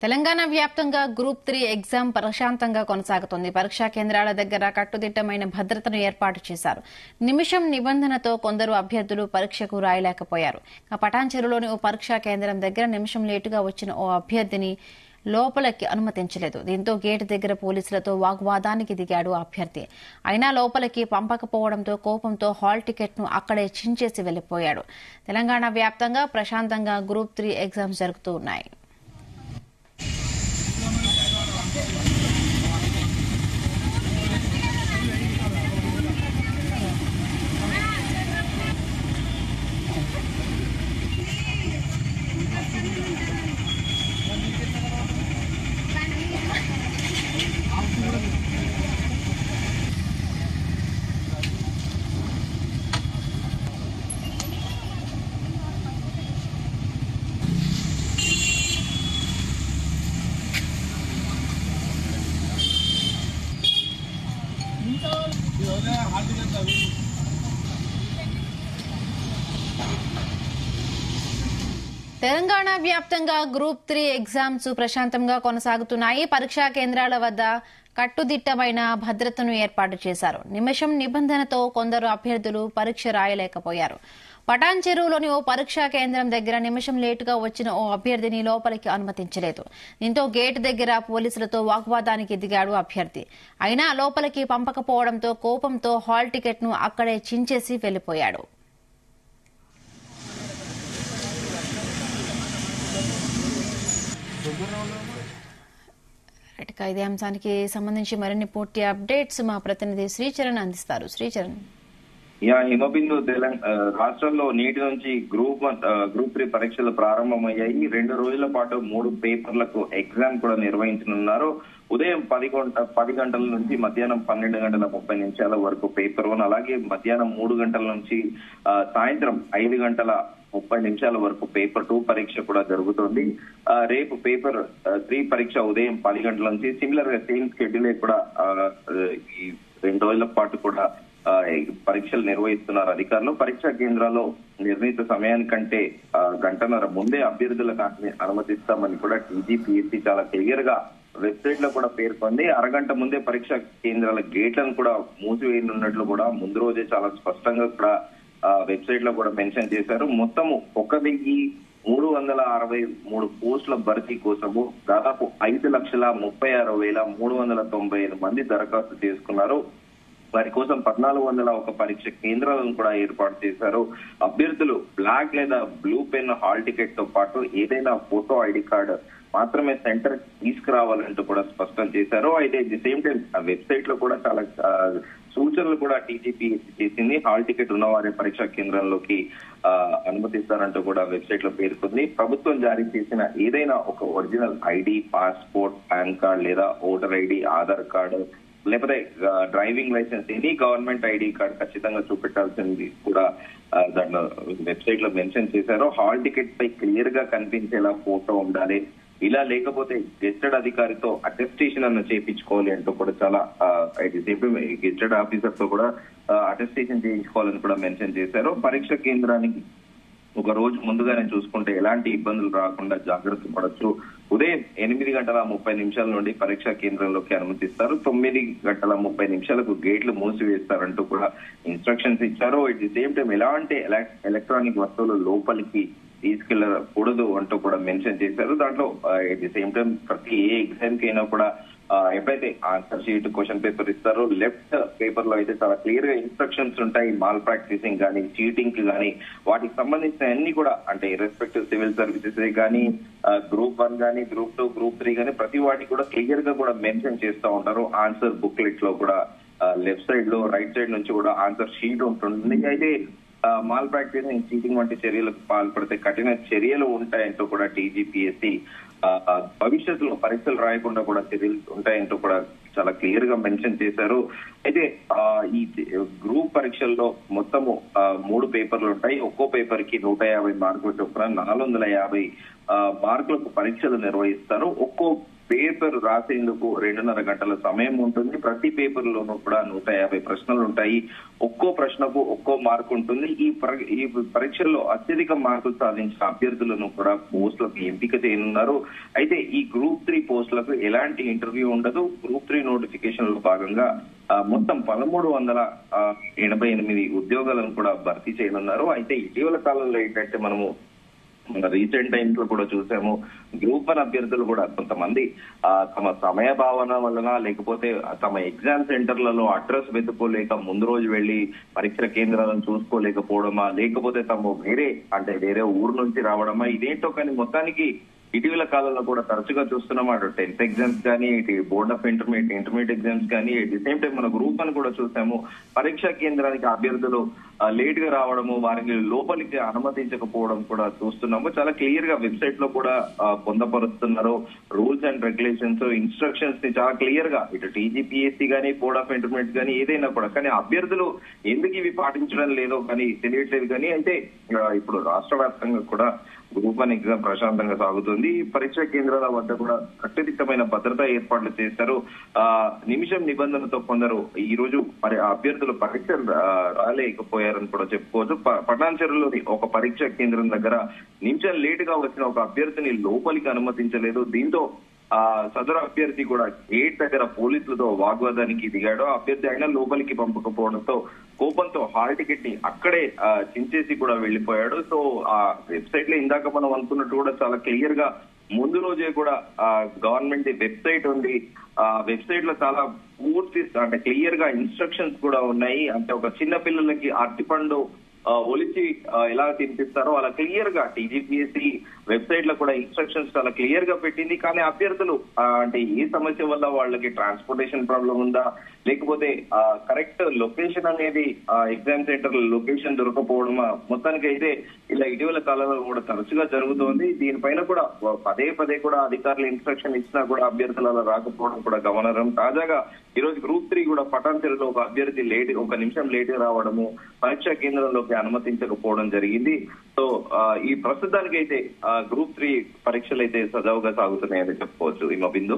తెలంగాణ వ్యాప్తంగా group 3 exam ప్రశాంతంగా కొనసాగుతోంది. పరీక్షా కేంద్రాల దగ్గర కట్టుదిట్టమైన భద్రతను ఏర్పాటు చేశారు. నిమిషం నిబంధనతో కొందరు అభ్యర్థులు పరీక్షకు రాయలేకపోయారు. పటాన్చెరులోని ఓ పరీక్షా కేంద్రం దగ్గర నిమిషం లేటుగా వచ్చిన ఓ అభ్యర్థిని లోపలికి అనుమతించలేదు. దీంతో గేటు దగ్గర పోలీసులతో వాగ్వాదానికి దిగాడు అభ్యర్థి. అయినా లోపలికి పంపకపోవడంతో కోపంతో హాల్ టికెట్ ను అక్కడే చించేసి వెళ్లిపోయాడు. తెలంగాణ వ్యాప్తంగా ప్రశాంతంగా గ్రూప్ 3 ఎగ్జామ్స్ జరుగుతూ ఉన్నాయి. తెలంగాణ వ్యాప్తంగా గ్రూప్ 3 ఎగ్జామ్స్ ప్రశాంతంగా కొనసాగుతున్నాయి. పరీక్షా కేంద్రాల వద్ద కట్టుదిట్టమైన భద్రతను ఏర్పాటు చేశారు. నిమిషం నిబంధనతో కొందరు అభ్యర్థులు పరీక్ష రాయలేకపోయారు. పటాన్చెరులోని ఓ పరీక్షా కేంద్రం దగ్గర నిమిషం లేటుగా వచ్చిన ఓ అభ్యర్థిని లోపలికి అనుమతించలేదు. దీంతో గేటు దగ్గర పోలీసులతో వాగ్వాదానికి దిగాడు అభ్యర్థి. అయినా లోపలికి పంపకపోవడంతో కోపంతో హాల్ టికెట్ ను అక్కడే చించేసి వెళ్లిపోయాడు. ఇదే అంశానికి సంబంధించి మరిన్ని పూర్తి అప్డేట్స్ మా ప్రతినిధి శ్రీచరణ్ అందిస్తారు. శ్రీచరణ్. హిమబిందు రాష్ట్రంలో నేటి నుంచి గ్రూప్ 3 పరీక్షలు ప్రారంభమయ్యాయి. 2 రోజుల పాటు 3 పేపర్లకు ఎగ్జామ్ కూడా నిర్వహించనున్నారు. ఉదయం 10 గంటల నుంచి మధ్యాహ్నం 12 గంటల 30 నిమిషాల వరకు పేపర్ 1, అలాగే మధ్యాహ్నం 3 గంటల నుంచి సాయంత్రం 5 గంటల 30 నిమిషాల వరకు పేపర్ 2 పరీక్ష కూడా జరుగుతోంది. రేపు పేపర్ 3 పరీక్ష ఉదయం 10 గంటల నుంచి సిమిలర్ గా సేమ్ షెడ్యూల్ కూడా ఈ 2 రోజుల పాటు కూడా పరీక్షలు నిర్వహిస్తున్నారు అధికారులు. పరీక్షా కేంద్రాల్లో నిర్ణీత సమయానికంటే గంటన్నర ముందే అభ్యర్థులకు అనుమతిస్తామని కూడా టీజీపీఎస్సీ చాలా క్లియర్ గా వెబ్సైట్ లో కూడా పేర్కొంది. అరగంట ముందే పరీక్షా కేంద్రాల గేట్లను కూడా మూసివేయనున్నట్లు కూడా ముందు రోజే చాలా స్పష్టంగా కూడా వెబ్సైట్ లో కూడా మెన్షన్ చేశారు. మొత్తము 1,363 పోస్టుల భర్తీ కోసము దాదాపు 5,36,395 మంది దరఖాస్తు చేసుకున్నారు. వారి కోసం 1,401 పరీక్ష కేంద్రాలను కూడా ఏర్పాటు చేశారు. అభ్యర్థులు బ్లాక్ లేదా బ్లూ పెన్ హాల్ టికెట్ తో పాటు ఏదైనా ఫోటో ఐడి కార్డు మాత్రమే సెంటర్ తీసుకురావాలంటూ కూడా స్పష్టం చేశారు. అయితే ది సేమ్ టైం ఆ వెబ్సైట్ లో కూడా చాలా సూచనలు కూడా టీజీపీఎస్సీ చేసింది. హాల్ టికెట్ ఉన్నవారే పరీక్షా కేంద్రంలోకి అనుమతిస్తారంటూ కూడా వెబ్సైట్ లో పేర్కొంది. ప్రభుత్వం జారీ చేసిన ఏదైనా ఒక original ID, passport, PAN card లేదా ఓటర్ ఐడి, ఆధార్ కార్డు లేకపోతే driving licence, any government ID card ఖచ్చితంగా చూపెట్టాల్సింది కూడా దాంట్లో వెబ్సైట్ లో మెన్షన్ చేశారు. హాల్ టికెట్ పై క్లియర్ గా కనిపించేలా ఫోటో ఉండాలి. ఇలా లేకపోతే గెస్టెడ్ అధికారితో అటెస్టేషన్ అన్న చేయించుకోవాలి అంటూ కూడా చాలా గెస్టెడ్ ఆఫీసర్ తో కూడా అటెస్టేషన్ చేయించుకోవాలని కూడా మెన్షన్ చేశారు. పరీక్ష కేంద్రానికి ఒక రోజు ముందుగానే చూసుకుంటే ఎలాంటి ఇబ్బందులు రాకుండా జాగ్రత్త పడొచ్చు. ఉదయం 8:30 నుండి పరీక్షా కేంద్రంలోకి అనుమతిస్తారు. 9:30 గేట్లు మూసివేస్తారంటూ కూడా ఇన్స్ట్రక్షన్స్ ఇచ్చారు. ఎట్ ది సేమ్ టైం ఎలాంటి ఎలక్ట్రానిక్ వస్తువులు లోపలికి తీసుకెళ్లకూడదు అంటూ కూడా మెన్షన్ చేశారు. దాంట్లో ఎట్ ది సేమ్ టైం ప్రతి ఏ ఎగ్జామ్ కి అయినా కూడా ఎప్పుడైతే ఆన్సర్ షీట్, క్వశ్చన్ పేపర్ ఇస్తారో లెఫ్ట్ పేపర్ లో అయితే చాలా క్లియర్ గా ఇన్స్ట్రక్షన్స్ ఉంటాయి. మాల్ ప్రాక్టీసింగ్ కానీ, చీటింగ్ కి కానీ, వాటికి సంబంధించిన అన్ని కూడా అంటే రెస్పెక్టివ్ సివిల్ సర్వీసెస్ కానీ, గ్రూప్ 1 కానీ, గ్రూప్ 2, గ్రూప్ 3 కానీ ప్రతి వాటికి కూడా క్లియర్ గా కూడా మెన్షన్ చేస్తూ ఉంటారు. ఆన్సర్ బుక్లెట్ లో కూడా లెఫ్ట్ సైడ్ లో రైట్ సైడ్ నుంచి కూడా ఆన్సర్ షీట్ ఉంటుంది. అయితే మాల్ ప్రాక్టీసింగ్, చీటింగ్ వంటి చర్యలకు పాల్పడితే కఠిన చర్యలు ఉంటాయంటూ కూడా టీజీపీఎస్సీ భవిష్యత్తులో పరీక్షలు రాయకుండా కూడా చర్యలు ఉంటాయంటూ కూడా చాలా క్లియర్ గా మెన్షన్ చేశారు. అయితే ఈ గ్రూప్ పరీక్షల్లో మొత్తము 3 పేపర్లు ఉంటాయి. ఒక్కో పేపర్ కి 150 మార్కుల చొప్పున 450 మార్కులకు పరీక్షలు నిర్వహిస్తారు. ఒక్కో పేపర్ రాసేందుకు 2.5 గంటల సమయం ఉంటుంది. ప్రతి పేపర్ లోనూ కూడా 150 ప్రశ్నలు ఉంటాయి. ఒక్కో ప్రశ్నకు ఒక్కో మార్కు ఉంటుంది. ఈ పరీక్షల్లో అత్యధిక మార్కులు సాధించిన అభ్యర్థులను కూడా పోస్టులకు ఎంపిక చేయనున్నారు. అయితే ఈ గ్రూప్ 3 పోస్టులకు ఎలాంటి ఇంటర్వ్యూ ఉండదు. గ్రూప్ 3 నోటిఫికేషన్ లో భాగంగా మొత్తం 1388 ఉద్యోగాలను కూడా భర్తీ చేయనున్నారు. అయితే ఇటీవల కాలంలో ఏంటంటే మనము రీసెంట్ టైమ్స్ లో కూడా చూసాము, గ్రూప్ 1 అభ్యర్థులు కూడా కొంతమంది తమ సమయ భావన వలన లేకపోతే తమ ఎగ్జామ్ సెంటర్లలో అడ్రస్ వెతుక్కోలేక ముందు రోజు వెళ్లి పరీక్ష కేంద్రాలను చూసుకోలేకపోవడమా, లేకపోతే తమ వేరే ఊరు నుంచి రావడమా, ఇదేంటో కానీ మొత్తానికి ఇటీవల కాలంలో కూడా తరచుగా చూస్తున్నాం. అటు 10th ఎగ్జామ్స్ కానీ, ఇటు బోర్డ్ ఆఫ్ ఇంటర్మీడియట్ ఎగ్జామ్స్ కానీ, ఎట్ ది సేమ్ టైం మన గ్రూప్ 1 కూడా చూసాము. పరీక్షా కేంద్రానికి అభ్యర్థులు లేట్ గా రావడము, వారిని లోపలికి అనుమతించకపోవడం కూడా చూస్తున్నాము. చాలా క్లియర్ గా వెబ్సైట్ లో కూడా పొందపరుస్తున్నారు. రూల్స్ అండ్ రెగ్యులేషన్స్, ఇన్స్ట్రక్షన్స్ ని చాలా క్లియర్ గా ఇటు టీజీపీఎస్సీ కానీ, బోర్డ్ ఆఫ్ ఇంటర్మీడియట్ కానీ ఏదైనా కూడా, కానీ అభ్యర్థులు ఎందుకు ఇవి పాటించడం లేదో కానీ తెలియట్లేదు. కానీ అయితే ఇప్పుడు రాష్ట్ర వ్యాప్తంగా కూడా గ్రూప్ 1 ఎగ్జామ్ ప్రశాంతంగా సాగుతుంది. పరీక్షా కేంద్రాల వద్ద కూడా కట్టుదిట్టమైన భద్రతా ఏర్పాట్లు చేశారు. నిమిషం నిబంధనతో కొందరు ఈ రోజు అభ్యర్థులు పరీక్ష రాలేకపోయారని కూడా చెప్పుకోవచ్చు. పటాన్చెరులోని ఒక పరీక్షా కేంద్రం దగ్గర నిమిషం లేట్ గా వచ్చిన ఒక అభ్యర్థిని లోపలికి అనుమతించలేదు. దీంతో సదరు అభ్యర్థి కూడా గేట్ దగ్గర పోలీసులతో వాగ్వాదానికి దిగాడు. అభ్యర్థి అయినా లోపలికి పంపకపోవడంతో కోపంతో హాల్ టికెట్ ని అక్కడే చించేసి కూడా వెళ్లిపోయాడు. సో ఆ వెబ్సైట్ లో ఇందాక మనం అనుకున్నట్టు కూడా చాలా క్లియర్ గా ముందు రోజే కూడా గవర్నమెంట్ వెబ్సైట్ ఉంది. ఆ వెబ్సైట్ లో చాలా పూర్తి అంటే క్లియర్ గా ఇన్స్ట్రక్షన్స్ కూడా ఉన్నాయి. అంటే ఒక చిన్న పిల్లలకి అరటిపండు ఒలిచి ఎలా తినిపిస్తారో అలా క్లియర్ గా టీజీపీఎస్సీ వెబ్సైట్ లో కూడా ఇన్స్ట్రక్షన్స్ చాలా క్లియర్ గా పెట్టింది. కానీ అభ్యర్థులు అంటే ఏ సమస్య వల్ల వాళ్ళకి ట్రాన్స్పోర్టేషన్ ప్రాబ్లం ఉందా, లేకపోతే కరెక్ట్ లొకేషన్ అనేది ఎగ్జామ్ సెంటర్ లొకేషన్ దొరకపోవడమా, మొత్తానికి అయితే ఇలా ఇటీవల కాలంలో కూడా తరచుగా జరుగుతోంది. దీనిపైన కూడా పదే కూడా అధికారులు ఇన్స్ట్రక్షన్ ఇచ్చినా కూడా అభ్యర్థులు అలా రాకపోవడం కూడా గమనార్హం. తాజాగా ఈ రోజు గ్రూప్ 3 కూడా పటాన్చెరులో ఒక అభ్యర్థి ఒక నిమిషం లేట్ రావడము, పరీక్షా కేంద్రంలోకి అనుమతించకపోవడం జరిగింది. సో ఈ ప్రస్తుతానికి అయితే గ్రూప్ 3 పరీక్షలు అయితే సజావుగా సాగుతున్నాయని చెప్పుకోవచ్చు. ఈ బిందు